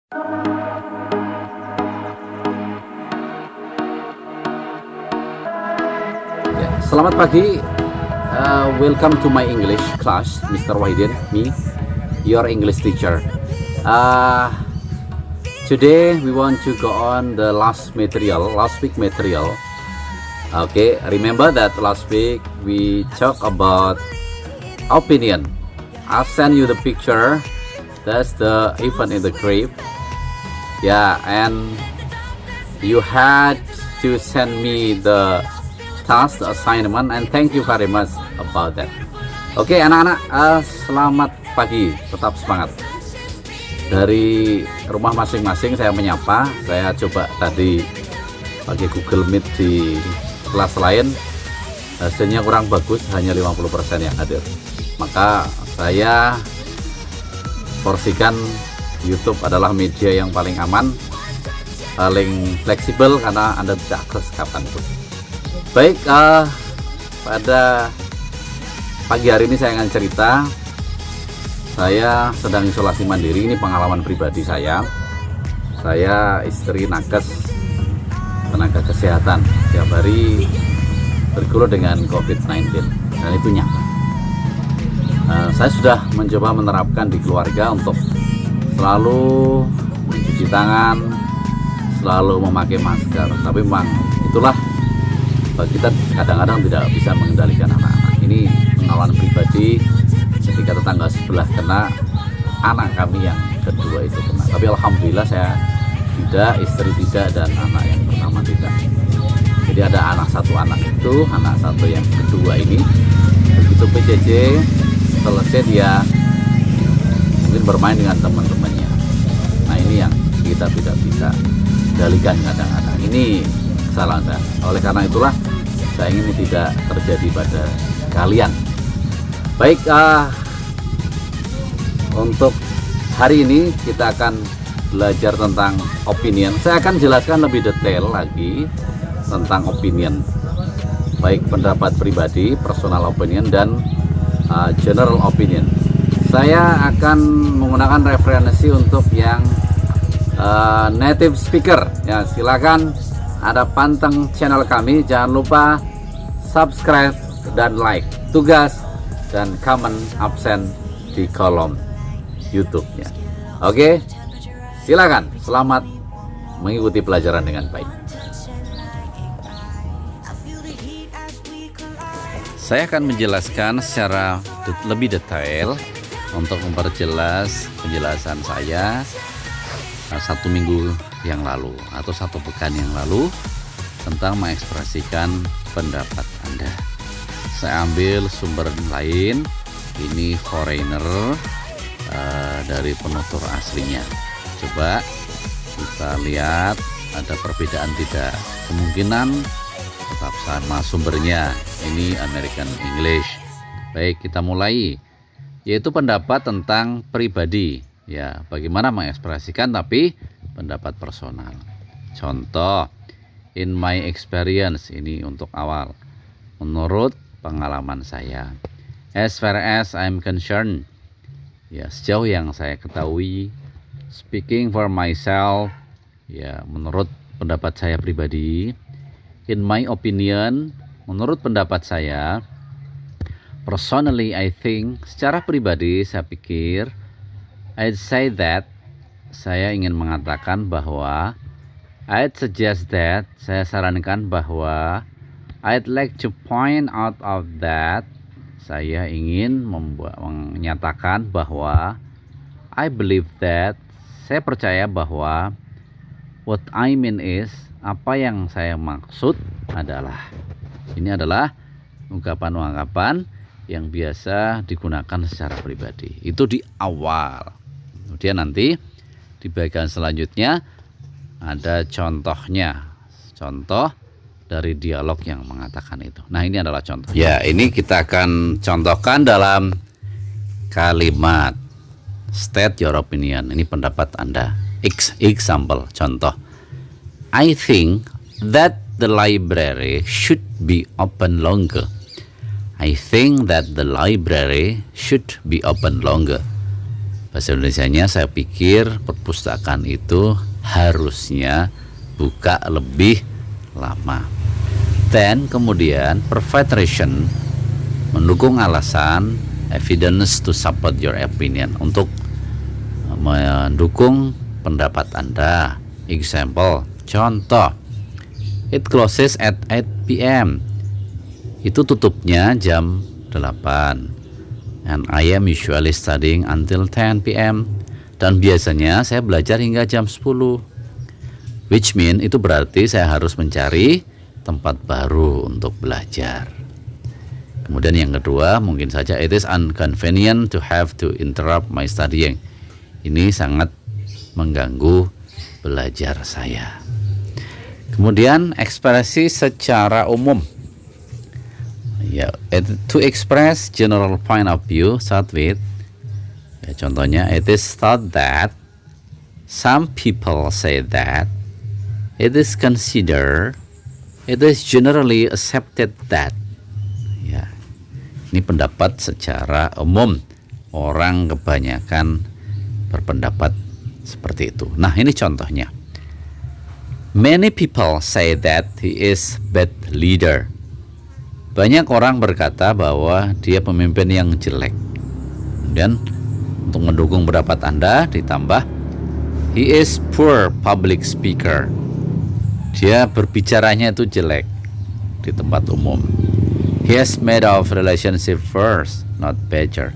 Selamat pagi, welcome to my English class, Mr. Wahidin, me, your English teacher. Today we want to go on the last week material. Okay, remember that last week we talk about opinion. I'll send you the picture. That's the event in the grave. Yeah, and you had to send me the task, the assignment, and thank you very much about that. Oke, anak-anak, selamat pagi, tetap semangat. Dari rumah masing-masing saya menyapa. Saya coba tadi pakai Google Meet di kelas lain, hasilnya kurang bagus, hanya 50% yang hadir. Maka saya porsikan YouTube adalah media yang paling aman, paling fleksibel, karena Anda bisa akses kapanpun. Baik, pada pagi hari ini saya akan cerita. Saya sedang isolasi mandiri, ini pengalaman pribadi saya. Saya istri nakes, tenaga kesehatan, tiap hari bergelut dengan COVID-19, dan itu nyata. Saya sudah mencoba menerapkan di keluarga untuk selalu mencuci tangan, selalu memakai masker, tapi memang itulah, kita kadang-kadang tidak bisa mengendalikan anak-anak. Ini pengalaman pribadi, ketika tetangga sebelah kena, anak kami yang kedua itu kena. Tapi alhamdulillah saya tidak, istri tidak, dan anak yang pertama tidak. Jadi ada anak satu yang kedua ini, begitu PJJ selesai dia mungkin bermain dengan teman-temannya. Nah, ini yang kita tidak bisa kendalikan kadang-kadang. Ini kesalahan saya. Oleh karena itulah saya ingin ini tidak terjadi pada kalian. Baik, untuk hari ini kita akan belajar tentang opinion. Saya akan jelaskan lebih detail lagi tentang opinion, baik pendapat pribadi, personal opinion, dan general opinion. Saya akan menggunakan referensi untuk yang native speaker. Ya, silakan Anda panteng channel kami, jangan lupa subscribe dan like. Tugas dan comment absen di kolom YouTube-nya. Oke, silakan. Selamat mengikuti pelajaran dengan baik. Saya akan menjelaskan secara lebih detail untuk memperjelas penjelasan saya 1 minggu yang lalu atau 1 pekan yang lalu tentang mengekspresikan pendapat Anda. Saya ambil sumber lain, ini foreigner, dari penutur aslinya. Coba kita lihat ada perbedaan tidak, kemungkinan tetap sama sumbernya. Ini American English. Baik, kita mulai, yaitu pendapat tentang pribadi. Ya, bagaimana mengekspresikan tapi pendapat personal. Contoh, in my experience, ini untuk awal, menurut pengalaman saya. As far as I'm concerned, ya, sejauh yang saya ketahui. Speaking for myself, ya, menurut pendapat saya pribadi. In my opinion, menurut pendapat saya. Personally, I think, secara pribadi saya pikir, I'd say that, saya ingin mengatakan bahwa, I'd suggest that, saya sarankan bahwa, I'd like to point out of that, saya ingin menyatakan bahwa, I believe that, saya percaya bahwa, what I mean is, apa yang saya maksud adalah, ini adalah ungkapan-ungkapan yang biasa digunakan secara pribadi. Itu di awal. Kemudian nanti di bagian selanjutnya ada contohnya, contoh dari dialog yang mengatakan itu. Nah, ini adalah contoh. Ya, ini kita akan contohkan dalam kalimat state your opinion. Ini pendapat Anda. Example, contoh. I think that the library should be open longer. I think that the library should be open longer. Bahasa Indonesianya saya pikir perpustakaan itu harusnya buka lebih lama. Then kemudian provide reason, mendukung alasan, evidence to support your opinion, untuk mendukung pendapat Anda. Example, contoh, it closes at 8 p.m. Itu tutupnya jam 8. And I am usually studying until 10 p.m. Dan biasanya saya belajar hingga jam 10. Which mean itu berarti saya harus mencari tempat baru untuk belajar. Kemudian yang kedua, mungkin saja it is inconvenient to have to interrupt my studying. Ini sangat mengganggu belajar saya. Kemudian ekspresi secara umum. Ya, to express general point of view, start with. Ya, contohnya, it is thought that, some people say that, it is considered, it is generally accepted that. Ya, ini pendapat secara umum. Orang kebanyakan berpendapat seperti itu. Nah, ini contohnya. Many people say that he is bad leader. Banyak orang berkata bahwa dia pemimpin yang jelek. Kemudian untuk mendukung pendapat Anda ditambah, he is poor public speaker. Dia berbicaranya itu jelek di tempat umum. He has made of relationship first, not better.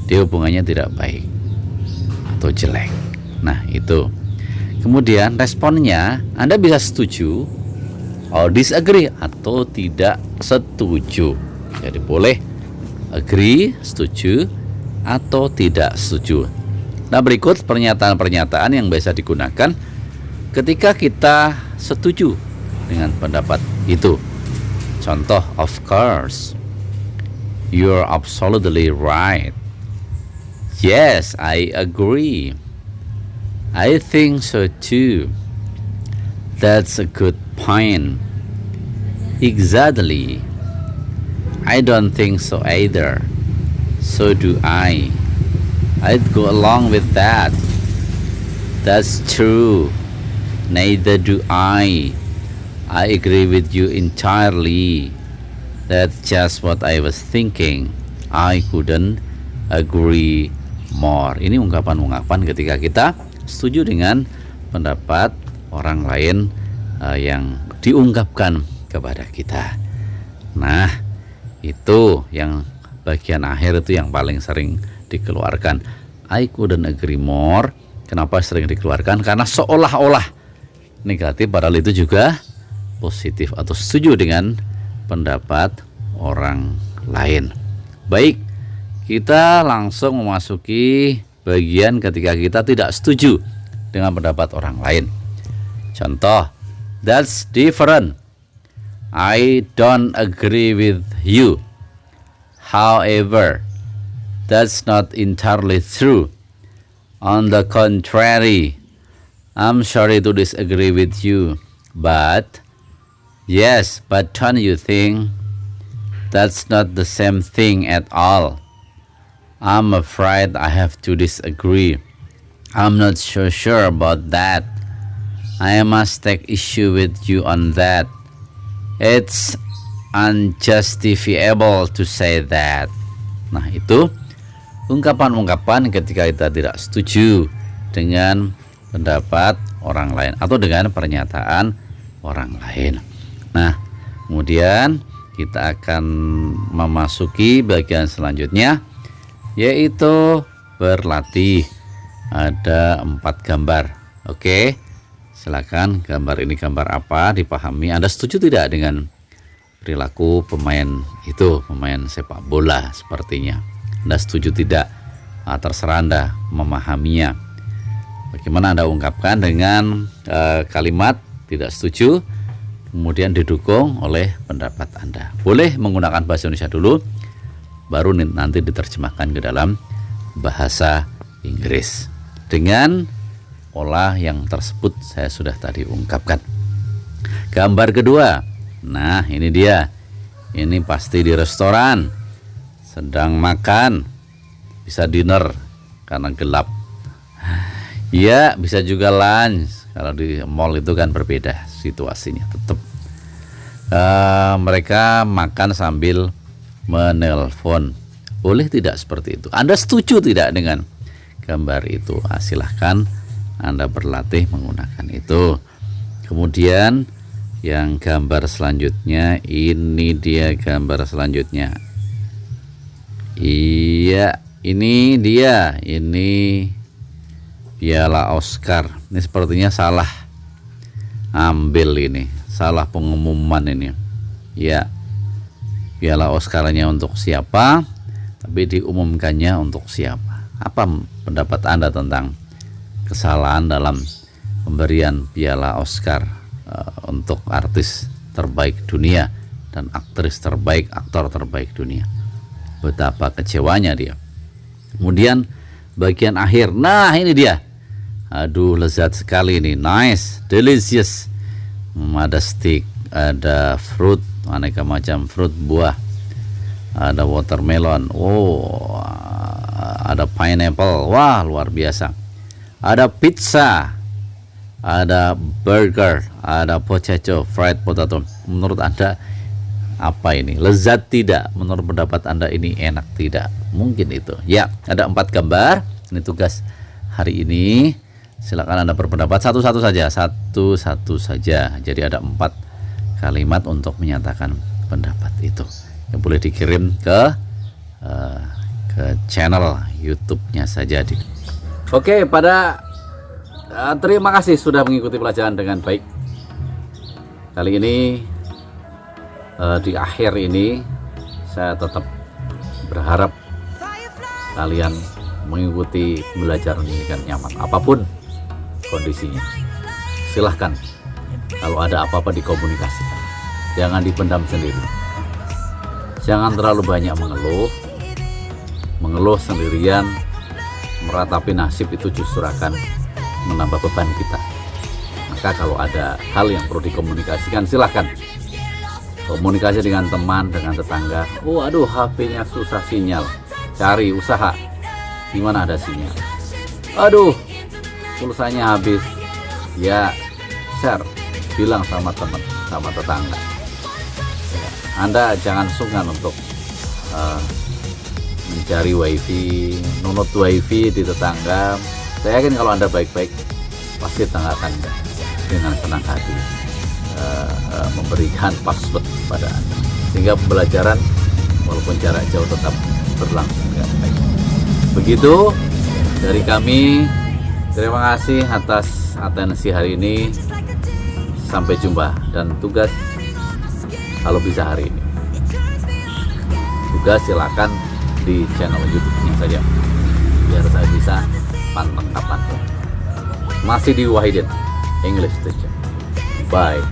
Dia hubungannya tidak baik atau jelek. Nah, itu. Kemudian responnya, Anda bisa setuju or disagree, atau tidak setuju. Jadi boleh agree, setuju, atau tidak setuju. Nah, berikut pernyataan-pernyataan yang biasa digunakan ketika kita setuju dengan pendapat itu. Contoh, of course, you're absolutely right. Yes, I agree. I think so too. That's a good point. Exactly. I don't think so either. So do I. I'd go along with that. That's true. Neither do I. I agree with you entirely. That's just what I was thinking. I couldn't agree more. Ini ungkapan-ungkapan ketika kita setuju dengan pendapat orang lain yang diungkapkan kepada kita. Nah, itu yang bagian akhir itu yang paling sering dikeluarkan. I couldn't agree more. Kenapa sering dikeluarkan? Karena seolah-olah negatif, padahal itu juga positif atau setuju dengan pendapat orang lain. Baik, kita langsung memasuki bagian ketika kita tidak setuju dengan pendapat orang lain. Contoh, that's different. I don't agree with you. However, that's not entirely true. On the contrary, I'm sorry to disagree with you. But, yes, but don't you think that's not the same thing at all? I'm afraid I have to disagree. I'm not so sure about that. I must take issue with you on that. It's unjustifiable to say that. Nah, itu ungkapan-ungkapan ketika kita tidak setuju dengan pendapat orang lain atau dengan pernyataan orang lain. Nah, kemudian kita akan memasuki bagian selanjutnya, yaitu berlatih. Ada 4 gambar. Oke, silakan, gambar ini gambar apa, dipahami. Anda setuju tidak dengan perilaku pemain itu, pemain sepak bola sepertinya? Anda setuju tidak? Terserah Anda memahaminya. Bagaimana Anda ungkapkan dengan kalimat tidak setuju, kemudian didukung oleh pendapat Anda. Boleh menggunakan bahasa Indonesia dulu, baru nanti diterjemahkan ke dalam bahasa Inggris dengan pola yang tersebut saya sudah tadi ungkapkan. Gambar kedua, nah ini dia. Ini pasti di restoran, sedang makan, bisa dinner karena gelap. Ya bisa juga lunch. Kalau di mall itu kan berbeda situasinya. Tetap mereka makan sambil menelpon. Boleh tidak seperti itu? Anda setuju tidak dengan gambar itu? Silahkan Anda berlatih menggunakan itu. Kemudian yang gambar selanjutnya, ini dia gambar selanjutnya. Iya, ini dia. Ini piala Oscar. Ini sepertinya salah ambil ini, salah pengumuman ini. Ya, piala Oscarnya untuk siapa, tapi diumumkannya untuk siapa. Apa pendapat Anda tentang kesalahan dalam pemberian piala Oscar untuk artis terbaik dunia dan aktris terbaik, aktor terbaik dunia? Betapa kecewanya dia. Kemudian bagian akhir, nah ini dia. Aduh, lezat sekali ini, nice, delicious. Ada stick, ada fruit, aneka macam fruit, buah, ada watermelon, oh, ada pineapple, wah luar biasa. Ada pizza, ada burger, ada potato, fried potato. Menurut Anda apa ini? Lezat tidak? Menurut pendapat Anda ini enak tidak? Mungkin itu. Ya, ada 4 gambar. Ini tugas hari ini. Silakan Anda berpendapat satu-satu saja. Jadi ada 4 kalimat untuk menyatakan pendapat itu. Yang boleh dikirim ke channel YouTube-nya saja. Oke, terima kasih sudah mengikuti pelajaran dengan baik. Kali ini di akhir ini saya tetap berharap kalian mengikuti pembelajaran ini dengan nyaman, apapun kondisinya. Silahkan, kalau ada apa-apa dikomunikasikan, jangan dipendam sendiri. Jangan terlalu banyak mengeluh sendirian, meratapi nasib itu justru akan menambah beban kita. Maka kalau ada hal yang perlu dikomunikasikan, silahkan komunikasi dengan teman, dengan tetangga. Oh aduh, HP-nya susah sinyal, cari usaha gimana ada sinyal. Aduh, pulsanya habis, ya share, bilang sama teman, sama tetangga. Ya, Anda jangan sungkan untuk mencari wifi, nunut wifi di tetangga. Saya yakin kalau Anda baik-baik, pasti tetangga akan dengan senang hati memberikan password pada Anda, sehingga pembelajaran walaupun jarak jauh tetap berlangsung dengan baik. Begitu dari kami. Terima kasih atas atensi hari ini. Sampai jumpa. Dan tugas, kalau bisa hari ini, tugas silakan di channel YouTube-nya saja, biar saya bisa panteng kapan. Masih di Wahidin English Teacher. Bye.